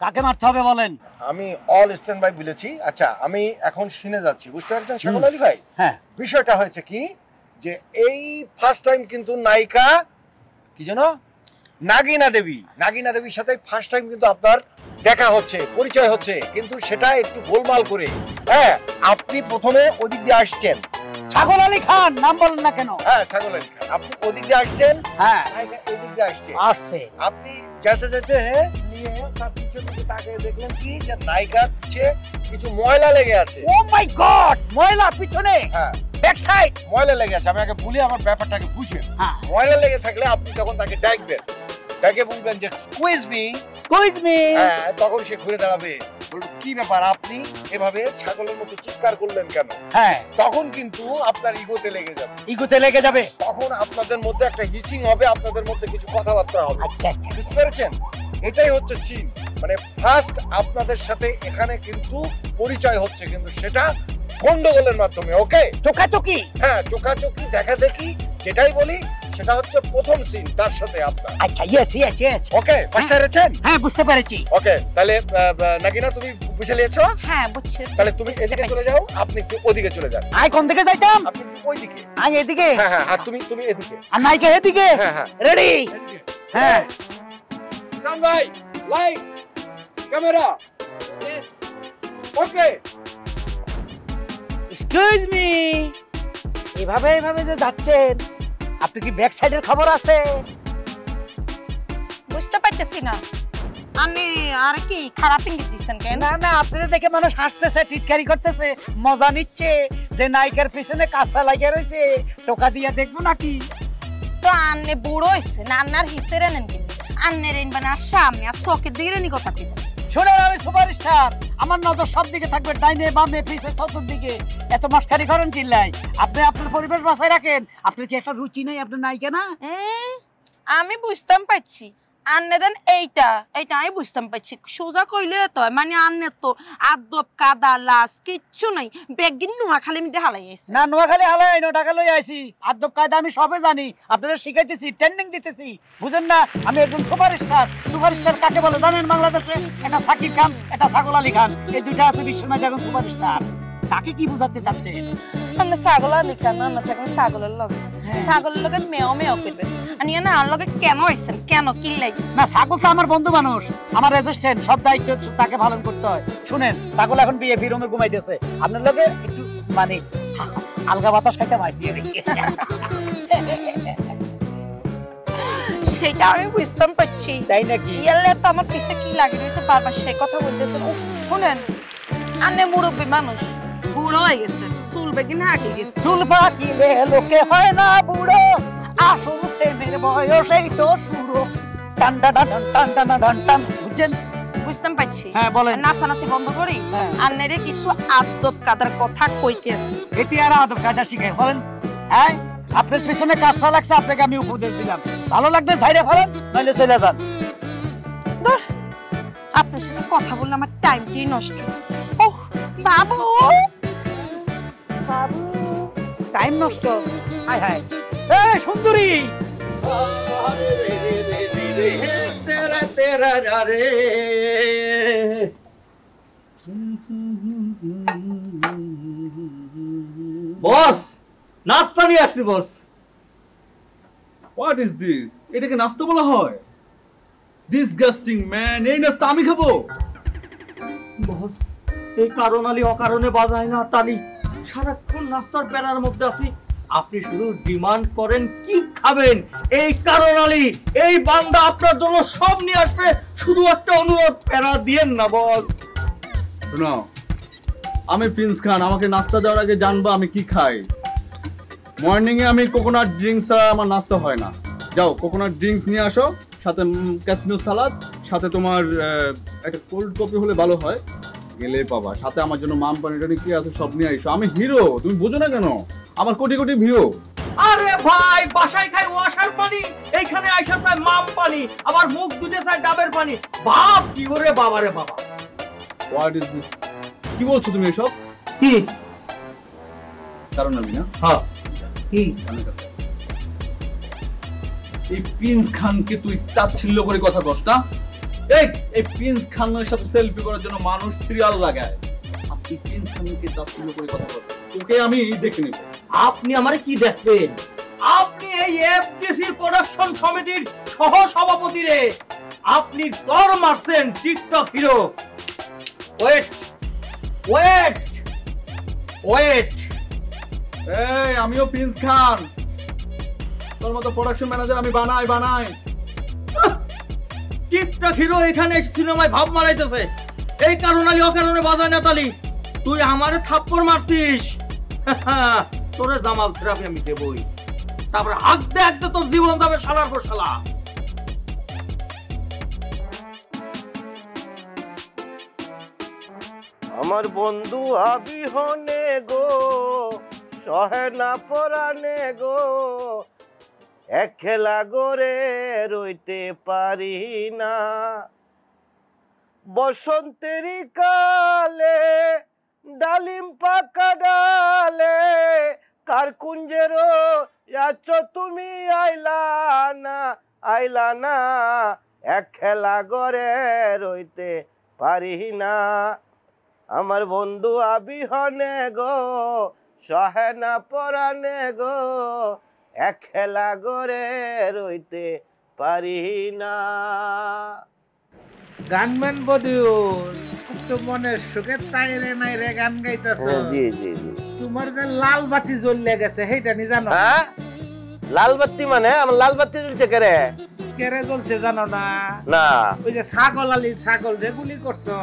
কাকে মারতে হবে বলেন। আমি অল স্ট্যান্ড বাই বলেছি। আচ্ছা আমি এখন শুনে যাচ্ছি, বুঝতে পারছেন শাকুল আলী ভাই? হ্যাঁ, বিষয়টা হয়েছে কি যে এই ফার্স্ট টাইম কিন্তু নায়িকা কি যেন নাগিনা দেবীর সাথে ফার্স্ট টাইম কিন্তু আপনার দেখা হচ্ছে, পরিচয় হচ্ছে, কিন্তু সেটা একটু গোলমাল করে। হ্যাঁ, আপনি প্রথমে ওদিক দিয়ে আসছেন। ছাগল আলী খান নাম বলেন না কেন? হ্যাঁ, ছাগল আলী খান। আপনি ওদিক দিয়ে আসছেন, হ্যাঁ নায়িকা এদিক দিয়ে আসছে। আপনি যেতে যেতে নিয়ে তার পিছনে দিকে তাকিয়ে দেখলেন কি যে নায়িকার পিছে কিছু ময়লা লেগে আছে। ও মাই গড, ময়লা পিছনে? হ্যাঁ, ব্যাক সাইড ময়লা লেগে আছে। আমি আগে বলি আমার ব্যাপারটাকে বুঝেন। ময়লা লেগে থাকলে আপনি তখন তাকে ডাকবেন, তাকে বলবেন যে স্কুইজ মি। হ্যাঁ, তখন সে ঘুরে দাঁড়াবে, বলবে কি ব্যাপার আপনি এভাবে ছাগলের মতো চিৎকার করলেন কেন? হ্যাঁ, তখন কিন্তু আপনার ইগোতে লেগে যাবে। তখন আপনাদের মধ্যে একটা হিচিং হবে, আপনাদের মধ্যে কিছু কথাবার্তা হবে। আচ্ছা আচ্ছা, বুঝতে পেরেছেন? এটাই হচ্ছে চিন। মানে ফার্স্ট আপনাদের সাথে এখানে কিন্তু পরিচয় হচ্ছে, কিন্তু সেটা গন্ডগোলের মাধ্যমে। ওকে, চোখাচোখি। হ্যাঁ, চোখাচোখি, দেখা দেখি, যেটাই বলি সেটা হচ্ছে প্রথম সিন তার সাথে আপনার। আচ্ছা, ইয়েস। ওকে, বুঝতে পেরেছেন? হ্যাঁ, বুঝতে পেরেছি। ওকে, তাহলে নাগিনা তুমি বুঝে নিয়েছো? হ্যাঁ, বুঝছি। তাহলে তুমি এদিকে চলে যাও, আপনি একটু ওদিকে চলে যান। আই কোন দিকে যাইতাম? আপনি ওইদিকে। আই এদিকে? হ্যাঁ, আর তুমি এদিকে। আর নায়িকা এদিকে? হ্যাঁ। রেডি? হ্যাঁ। Stand by, light, camera. Okay. Excuse me, এভাবে যে যাচ্ছেন, আপনি কি ব্যাক সাইডের খবর আছে? বুঝতে পারতেছি না, আপনি আর কি খারাপ ইঙ্গিত দিচ্ছেন কেন? না, আপনারা দেখে মানুষ হাসতেছে, টিটকারি করতেছে, মজা নিচ্ছে যে নায়িকার পিছনে কাঁচা লাগিয়ে রয়েছে, টোকা দিয়ে দেখবো নাকি? তো আন্নে বুড়ো হয়েছে না, আন্নার হিসেরে নেন কিন্তু আন্নের মানে আর সামনে আর চোখের দিকে নি কথা কি? শুনেন, আমি সুপারস্টার, আমার নজর সব দিকে থাকবে, ডাইনে বামে পিছে চতুর্দিকে। এত মস্কারি করেন চিল্লাই। আপনি আপনার পরিবেশ বাঁচায় রাখেন। আপনার কি একটা রুচি নেই? আপনার নায়িকা না? আমি বুঝতাম পাচ্ছি আন্নে দেন এইটা আমি বুঝতাম পাচ্ছি। সোজা কইলে তো মানে আন্নে তো আদব কাদা লাস কিচ্ছু নাই, বেগিন নোয়াখালী আমি হালাই আইছি। না, নোয়াখালী হালাই আইনো, টাকা লই আইছি। আদব কায়দা আমি সবে জানি, আপনারা শিখাইতেছি, ট্রেনিং দিতেছি। বুঝেন না, আমি একজন সুপারস্টার কাকে বলে জানেন? বাংলাদেশে একটা সাকিব খান, একটা ছাগল আলী খান, এই দুইটা আছে বিশ্বের মাঝে এখন সুপারস্টার। তাকে কি বুঝাতে চাচ্ছে? আমরা ছাগল আলী খান না থাকলে ছাগলের লগে মেও করবেন। আনি না আর লগে কেন আইছেন, কেন কি লাগি? না, ছাগল তো আমার বন্ধু মানুষ, আমার রেজিস্ট্যান্ট, সব দায়িত্ব তাকে পালন করতে হয়। শুনেন, ছাগল এখন বিয়ে রুমে ঘুমাইতেছে, আপনার লগে একটু মানে আলগা বাতাস খাইতে পাইছি। সেটা আমি বুঝতাম পাচ্ছি। তাই নাকি? ইয়ালে তো আমার পিছে কি লাগি রয়েছে, বারবার সেই কথা বলতেছেন। শুনেন, আন্নে মুরব্বী মানুষ, বুড়ো হয়ে গেছে, চুল বেগিন আগে গেছে। চুল পাকিলে লোকে হয় না বুড়ো, আসল প্রেমের বয়সেই তো শুরু। টান টান টান টান টান টান, বুঝছেন? বুঝতাম পাচ্ছি। হ্যাঁ, বলেন। নাচানাচি বন্ধ করি, আন্নেরে কিছু আদব কাদার কথা কইতে। এটি আর আদব কায়দা শিখাই, বলেন। হ্যাঁ, আপনার পিছনে কাজটা লাগছে, আপনাকে আমি উপদেশ দিলাম, ভালো লাগলে ঝাইরে ফেলেন, নইলে চলে যান। ধর, আপনার সাথে কথা বললে আমার টাইমটাই নষ্ট। ওহ বাবু, টাইম নষ্ট? হায় হায়, এই সুন্দরী, বস, নাস্তা নিয়ে আসছি বস। What is this? এটাকে নাস্তা বলা হয়? ডিসগাস্টিং ম্যান, এই নাস্তা আমি খাবো? বস, এই কারণ আলী অকারণে বাজায় না তালি, সারাক্ষণ নাস্তার প্যারার মধ্যে আছি। আপনি শুধু ডিমান্ড করেন কি খাবেন, এই কারণ আলী, এই বান্দা আপনার জন্য সব নিয়ে আসবে, শুধু একটা অনুরোধ, প্যারা দিয়েন না বস। শোনো, আমি প্রিন্স খান, আমাকে নাস্তা দেওয়ার আগে জানবা আমি কি খাই। মর্নিং এ আমি কোকোনাট ড্রিঙ্কস ছাড়া আমার নাস্তা হয় না। যাও কোকোনাট ড্রিঙ্কস নিয়ে আসো, সাথে ক্যাসিনো সালাদ, সাথে তোমার একটা কোল্ড কফি হলে ভালো হয়, গেলে পাবা। সাথে আমার জন্য মাম পানি টানি কি আছে সব নিয়ে আইসো। আমি হিরো, তুমি বোঝো না কেন? আমার কোটি কোটি ভিউ। আরে ভাই, বাসায় খাই ওয়াশার পানি, এইখানে আইসা চাই মাম পানি, আবার মুখ ধুতে চাই ডাবের পানি। বাপ কি ওরে বাবা রে বাবা। What is this? কি বলছো তুমি এসব? কি কারণ আমি না? হ্যাঁ, কি এই প্রিন্স খানকে তুই তাচ্ছিল্য করে কথা বলছ না? এই প্রিন্স খানের সাথে সেলফি করার জন্য মানুষ সিরিয়াল লাগায়, আপনি প্রিন্স খানকে তাচ্ছিল্য করে কথা বলেন, ওকে আমি দেখে নেব। আপনি আমারে কি দেখবেন? আপনি এই এফডিসি প্রোডাকশন সমিতির সহ সভাপতি রে, আপনি তর মারছেন TikTok hero. Wait wait wait, এই আমিও প্রিন্স খান, তোর মতো প্রোডাকশন ম্যানেজার আমি বানাই। টিকটক হিরো এখানে সিনেমায় ভাব মারাইতেছে, এই কারণে অকারণে বাজায় না তালি। তুই আমারে থাপ্পড় মারছিস, তোরে জামাল থেরাপি আমি দেবই। তারপরে হাঁকতে হাঁকতে তোর জীবন যাবে শালার পর শালা। আমার বন্ধু আবিহনে গো, সহে না পরানে গো, একলা গরে রইতে পারি না। বসন্তেরই কালে ডালিম পাকা ডালে, কার কুঞ্জেরও আছো তুমি আইলা না, একলা গরে রইতে পারি না। আমার বন্ধু আবিহনে গো, সহে না পরানে গো, একলা গরে রইতে পারি না। গানম্যান বদিউল, খুব তো মনের সুখে তাইরে নাইরে গান গাইতেছ। জি জি জি। তোমার যে লাল বাতি জ্বললে গেছে সেইটা নি জানো? হ্যাঁ, লাল বাতি মানে আমার লাল বাতি জ্বলছে কেরে? কেরে জ্বলছে জানো না? না। ওই যে ছাগল আলীর ছাগল যে গুলি করছো,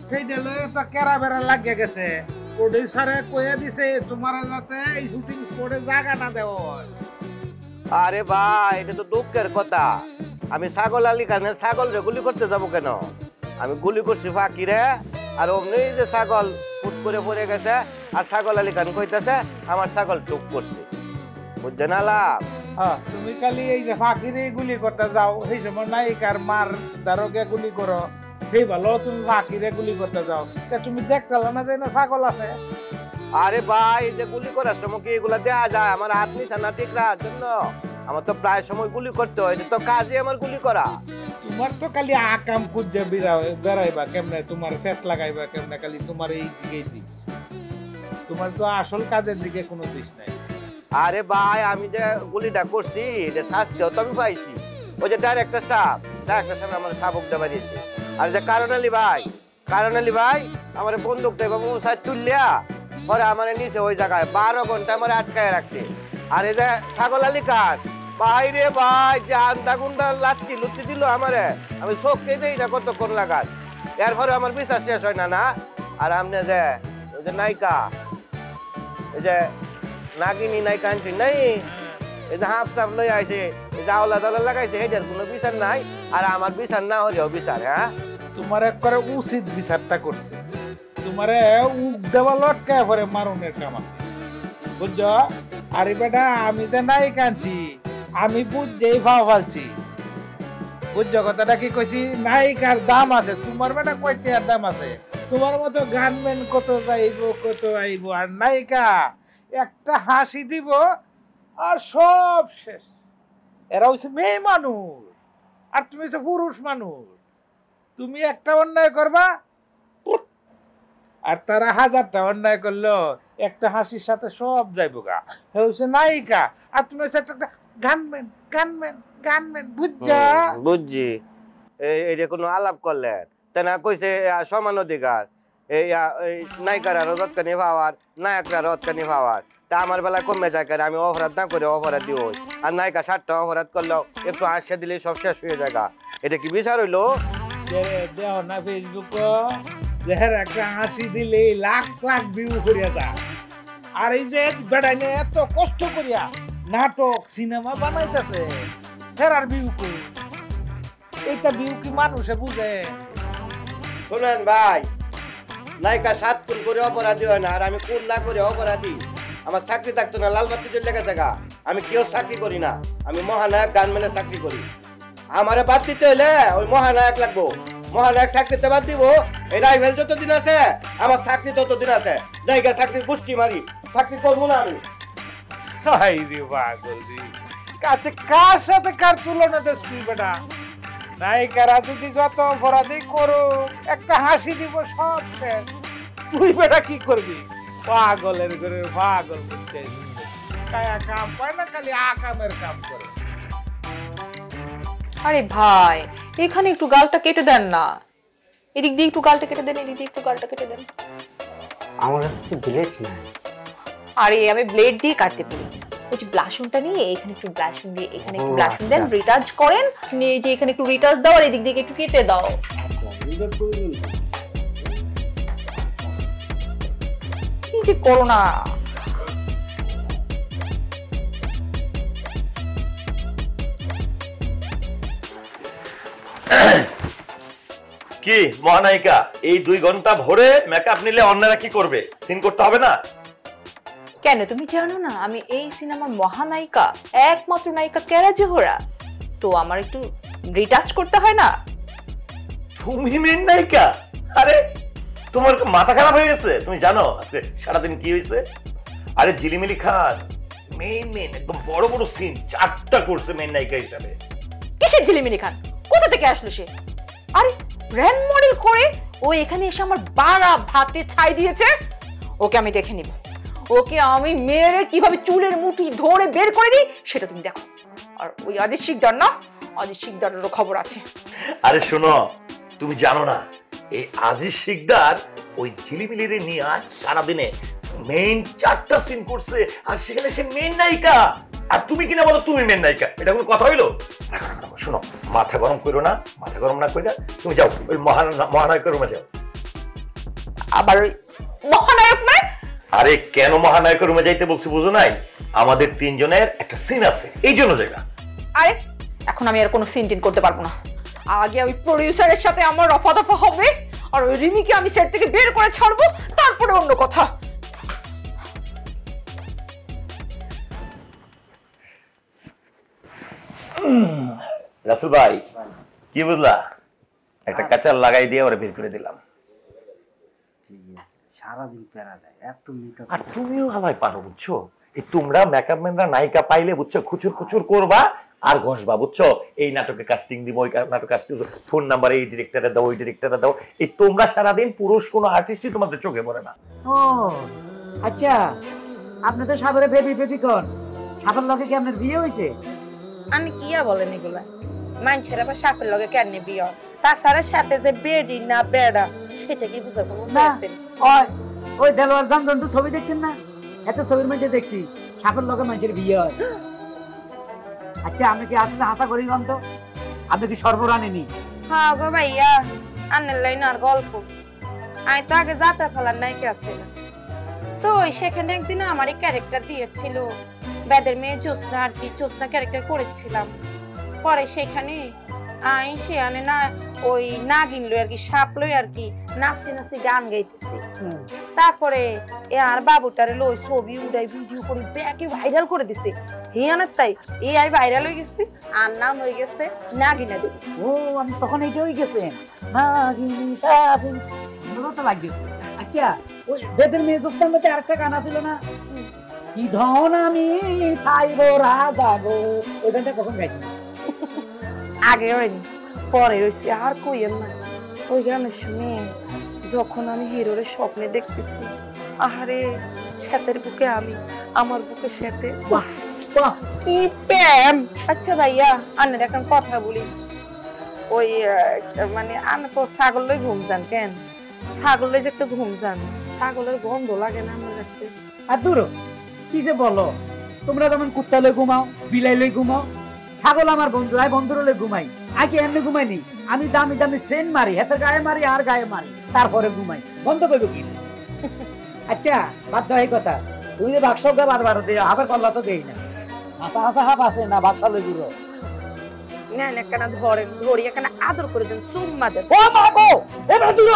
সেইটা লয়ে তো কেরা বেড়া লাগিয়ে গেছে। প্রডিউসারে কয়ে দিছে তোমার যাতে এই শুটিং স্পটে জায়গা না দেও। আরে ভাই, এটা তো দুঃখের কথা। আমি ছাগল আলী খানের ছাগল রে গুলি করতে যাবো কেন? আমি গুলি করছি ফাঁকিরে, আর অমনি যে ছাগল ফুট করে পড়ে গেছে, আর ছাগল আলী খান কইতেছে আমার ছাগল টুক করছে, বুঝছেন আলাপ? তুমি খালি এই যে ফাঁকিরে গুলি করতে যাও, সেই সময় নায়িকার মার দারোগে গুলি করো, সেই ভালো তুমি ফাঁকিরে গুলি করতে যাও। তুমি দেখতে না যে না ছাগল আছে? আরে ভাই, যে গুলি করার সময় কি এগুলা দেয়া যায়? আমার হাত নিশানা ঠিক রাখার জন্য আমার তো প্রায় সময় গুলি করতে হয়, তো কাজে আমার গুলি করা। তোমার তো খালি আকাম খুঁজে বেড়াইবা কেমনে, তোমার ফেস লাগাইবা কেমনে, খালি তোমার এই দিকেই দিস। তোমার তো আসল কাজের দিকে কোনো দিস নাই। আরে ভাই, আমি যে গুলিটা করছি যে শাস্তিও তো আমি পাইছি। ওই যে ডাইরেক্টর সাহেব আমার শাবক দেওয়া দিয়েছে। আর যে কারণ আলী ভাই আমার বন্দুকটা বাবু সাইড তুললিয়া পরে আমার নিচে ওই জায়গায় 12 ঘন্টা আমার আটকায় রাখছে। আর এই যে ছাগল আলী খান বাইরে ভাই যে আন্দা গুন্দা লাচ্ছি লুচি দিল আমারে, আমি চোখকে দেই না কতক্ষণ লাগাত, এরপরে আমার বিশ্বাস শেষ হয় না। আর আপনি যে ওই যে নায়িকা, এই যে নাগিনী নায়িকা আনছি নাই, এই যে হাফ সাপ লই আইছে, এই যে আওলা দাওলা লাগাইছে, এটার কোনো বিচার নাই। আর আমার বিচার না হলেও বিচার। হ্যাঁ, তোমার এক করে উচিত বিচারটা করছে, তোমারে উক দেওয়া লটকায় পরে মারুনের কাম আছে, বুঝছো? আরে বেটা, আমি যে নাই কানছি, আমি বুঝছেই ভাও ফালছি, বুঝছো কথাটা কি কইছি? নায়িকার দাম আছে, তোমার বেটা কয়টার দাম আছে? তোমার মতো গানম্যান কত আইব, আর নায়িকা একটা হাসি দিব আর সব শেষ। এরা হচ্ছে মেয়ে মানুষ, আর তুমি হচ্ছে পুরুষ মানুষ। তুমি একটা অন্যায় করবা আর তারা 1000টা অন্যায় করলো, একটা হাসির সাথে সব যাইবো গা। হচ্ছে নায়িকা, আর তুমি হচ্ছে একটা গানম্যান, বুঝছা? বুঝছি। এইটা কোনো আলাপ করলেন? তা না কইছে সমান অধিকার, এই নায়িকারা রদকানি পাওয়ার, নায়করা রদকানি পাওয়ার। তা আমার বেলা কমে যায় কেন? আমি অপরাধ না করে অপরাধ দিব, আর নায়িকা 7টা অপরাধ করলেও একটু হাসিয়ে দিলে সব শেষ হয়ে যায়। এটা কি বিচার হইলো? দেহ না ফেসবুক দেহের একটা হাসি দিলে লাখ লাখ ভিউ করিয়া যা। আর এই যে বেড়াইনে এত কষ্ট করিয়া নাটক সিনেমা বানাইতেছে, ফেরার ভিউ কই? এইটা ভিউ কি মানুষে বুঝে? শুনেন ভাই, নায়িকা 7 খুন করে অপরাধী হয় না, আর আমি খুন না করে অপরাধী। আমার চাকরি থাকতো না, লাল বাতি লেগে থাকা। আমি কেউ চাকরি করি না, আমি মহানায়ক গানম্যানের চাকরি করি। আমারে বাদ দিতে হলে ওই মহানায়ক লাগবো। মহানায়ক চাকরিতে বাদ দিব, এই রাইফেল যতদিন আছে আমার চাকরি ততদিন আছে। জায়গা চাকরির পুষ্টি মারি, চাকরি করবো না আমি। হাই রে পাগল রে, কার সাথে কার তুলনা দেশ তুই বেটা? নায়িকারা যদি যত অপরাধী করুক একটা হাসি দিব সব শেষ। তুই বেটা কি করবি? পাগলের ঘরে পাগল বুঝতে কায়া কাম পায় না, খালি আকামের কাম করে। আরে ভাই এখানে একটু গালটা কেটে দেন না, এদিক দিয়ে একটু গালটা কেটে দেন, এদিক দিয়ে একটু গালটা কেটে দেন। আমার কাছে তো ব্লেড নাই। আরে আমি ব্লেড দিয়ে কাটতে পারি। ওই যে ব্লাশনটা নিয়ে এখানে একটু ব্লাশন দিয়ে এখানে একটু ব্লাশন দেন, রিটাচ করেন, নিয়ে যে এখানে একটু রিটাচ দাও আর এদিক দিয়ে একটু কেটে দাও। কি যে করো না। কি মহানায়িকা, এই 2 ঘন্টা ভরে মেকআপ নিলে অন্যরা কি করবে? সিন করতে হবে না? কেন তুমি জানো না আমি এই সিনেমার মহানায়িকা, একমাত্র নায়িকা কেরা জোহরা, তো আমার একটু রিটাচ করতে হয় না? তুমি মেন নায়িকা? আরে তোমার মাথা খারাপ হয়ে গেছে? তুমি জানো আজকে সারাদিন কি হয়েছে? আরে ঝিলিমিলি খান মেন একদম বড় বড় সিন 4টা করছে মেন নায়িকা হিসাবে। কিসের ঝিলিমিলি খান? কোথা থেকে আসলো সে? আরে ব্র্যান্ড মডেল করে ও এখানে এসে আমার বাড়া ভাতে ছাই দিয়েছে। ওকে আমি দেখে নিব, ওকে আমি মেরে কিভাবে চুলের মুঠি ধরে বের করে দিই সেটা তুমি দেখো। আর ওই অজিত শিকদার না, অজিত শিকদারেরও খবর আছে। আরে শোনো, তুমি জানো না এই আজিজ শিকদার ওই ঝিলিমিলিরে নিয়ে আজ সারাদিনে মেইন 4টা সিন করছে, আর সেখানে সে মেইন নায়িকা। আর তুমি কিনা বলো তুমি মেইন নায়িকা? এটা কোনো কথা হইলো? শোনো, মাথা গরম করো না, মাথা গরম না করে তুমি যাও ওই মহানায়কের রুমে যাও। আবার ওই মহানায়ক নয়? আরে কেন মহানায়কের রুমে যাইতে বলছি বুঝো নাই? আমাদের 3 জনের একটা সিন আছে, এই জন্য জায়গা। আরে এখন আমি আর কোনো সিন টিন করতে পারবো না। আগে ওই প্রডিউসারের সাথে আমার রফা দফা হবে, আর ওই রিমিকে আমি সেট থেকে বের করে ছাড়বো, তারপরে অন্য কথা। রাসেল ভাই কি বুঝলা? একটা কাঁচাল লাগাই দিয়ে ওরা বের করে দিলাম। সারাদিন প্যারা দেয়, এত মেকআপ। আর তুমিও আমায় পারো বুঝছো? এই তোমরা মেকআপ ম্যানরা নায়িকা পাইলে বুঝছো খুচুর খুচুর করবা আর ঘষবা বুঝছো? এই নাটকে কাস্টিং দিব, ওই নাটকে কাস্টিং, ফোন নাম্বার এই ডিরেক্টরে দাও, ওই ডিরেক্টরে দাও। এই তোমরা সারাদিন পুরুষ কোনো আর্টিস্টই তোমাদের চোখে পড়ে না। ও আচ্ছা, আপনি তো সাগরে বেবি বেবি কোন সাগর লগে কি আপনার বিয়ে হয়েছে? আমি কিয়া বলেন এগুলা? মানুষের আবার সাপের লগে কেন বিয়ে? তাছাড়া সাথে যে বেডি না বেড়া সেটা কি বুঝা কোনো আছে? ওই দেলোয়ার জামজন্টু ছবি দেখছেন না? এত ছবির মধ্যে দেখছি সাপের লগে মানুষের বিয়ে হয়। আচ্ছা আমি কি আসলে আশা করি তো আপনি কি সর্বরানিনি? হ্যাঁ গো ভাইয়া, আনের লাইন আর গল্প। আমি তো আগে যাত্রা ফেলার নায়িকা ছিল, তো ওই সেখানে একদিন আমার ক্যারেক্টার দিয়েছিল, বেদের মেয়ে জ্যোৎস্না, আর কি জ্যোৎস্না ক্যারেক্টার করেছিলাম। পরে সেখানে সে আনে না ওই নাগিন লই আর কি, সাপ লই আর কি নাচি নাচি গান গাইতেছি। তারপরে আর বাবুটারে লই ছবি উড়াই ভিডিও করে ব্যাকে ভাইরাল করে দিছে। হে আনার তাই এই আমি ভাইরাল হয়ে গেছি, আর নাম হয়ে গেছে নাগিনা দেবী। ও আমি তখন এইটা হয়ে গেছেন নাগিনী সাবিন, ভালো তো লাগবে। আচ্ছা ওই বেদের মেয়ে জ্যোৎস্নার মধ্যে আরেকটা গান ছিল না, কি ধন আমি চাইবো রাজা গো, ওই গানটা কখন গাইছি? আগে হয়নি, পরে হয়েছে। আর কইেন না, ওই গানের শুনে যখন আমি হিরোরে স্বপ্নে দেখতেছি, আহারে শ্বেতের বুকে আমি, আমার বুকে শ্বেতে, বাহ বাহ কি প্রেম। আচ্ছা ভাইয়া আনের এখন কথা বলি, ওই মানে আমি তো ছাগল লই ঘুম যান কেন? ছাগল লই যে ঘুম যান, ছাগলের গন্ধ লাগে না আমার কাছে? আর দূর কি যে বলো, তোমরা যেমন কুত্তা লই ঘুমাও, বিলাই লই ঘুমাও, ছাগল আমার বন্ধু, আই বন্ধুর লই ঘুমাই। আগে এমনি ঘুমাইনি, আমি দামি দামি স্ট্রেন মারি, হাতে গায়ে মারি আর গায়ে মারি, তারপরে ঘুমাই। বন্ধ করবো কি? আচ্ছা বাদ দাও এই কথা, তুমি যে বাক্স বারবার দিও, আবার কল্লা তো দেই না, হাসা হাসা হাফ আছে না বাক্সা লই ঘুরো। না না কেন ধরেন, ধরিয়া কেন আদর করে দেন, চুম্মা দেন। ও মা গো এবার দূর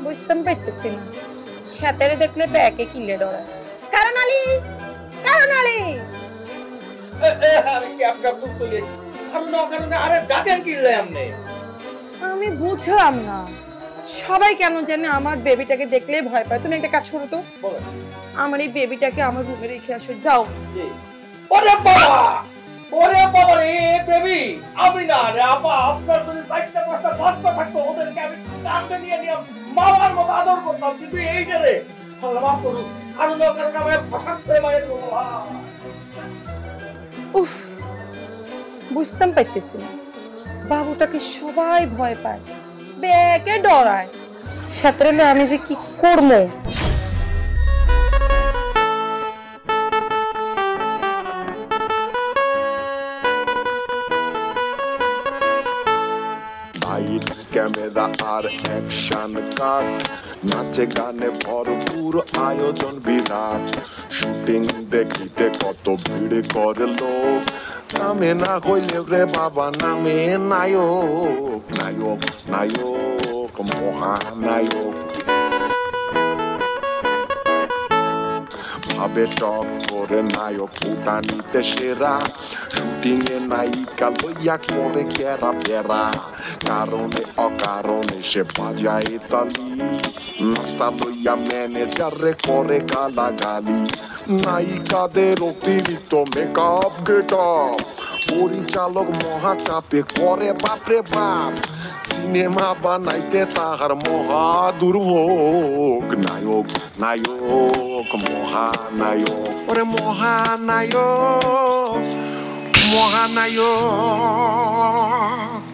বুঝতাম পাইতেছি না, শ্বেতেরে দেখলে ব্যাকে কিলে ডরায়। কারণ আলী, কারণ আলী আমি কি আপনার দুধ তুলি? কারণ অকারণে আরে ডাকেন কিনলে আপনি? আমি বুঝলাম না, সবাই কেন জানে আমার বেবিটাকে দেখলেই ভয় পায়। তুমি একটা কাজ করো তো, আমার এই বেবিটাকে আমার রুমে রেখে আসো, যাও। ওরে বাবা, ওরে বাবা রে বেবি, আমি না রে আপা, আপনার যদি 4-5টা বাচ্চা থাকতো ওদেরকে আমি কাঁধে নিয়ে নিয়ে মামার মতো আদর করতাম, কিন্তু এই যে রে মাফ করুন, কারণ আমার হঠাৎ করে মায়ের বাবা। উফ, বুঝতাম পাইতেছি না, বাবুটাকে সবাই ভয় পায়, বেকে ডরায়, সাথে আমি যে কি করবো। লাইট ক্যামেরা আর অ্যাকশন কাট, নাচে গানে ভরপুর আয়োজন বিরাট, শুটিং দেখিতে কত ভিড় করে লোক, নামে না হইলে রে বাবা নামে নায়ক, নায়ক নায়ক মহানায়ক। ভাবে টক করে নায়ক ফুটানিতে সেরা, শুটিং এ নায়িকা লইয়া করে কেরা বেড়া, কারণে অকারণে সে বাজায় তালি, নাস্তা লইয়া ম্যানেজারে করে গালাগালি, নায়িকাদের অতিরিক্ত মেকআপ গেটআপ, পরিচালক মহাচাপে করে বাপরে বাপ, সিনেমা বানাইতে তাহার মহা দুর্ভোগ, নায়ক নায়ক মহানায়ক, ওরে মহানায়ক মহানায়ক।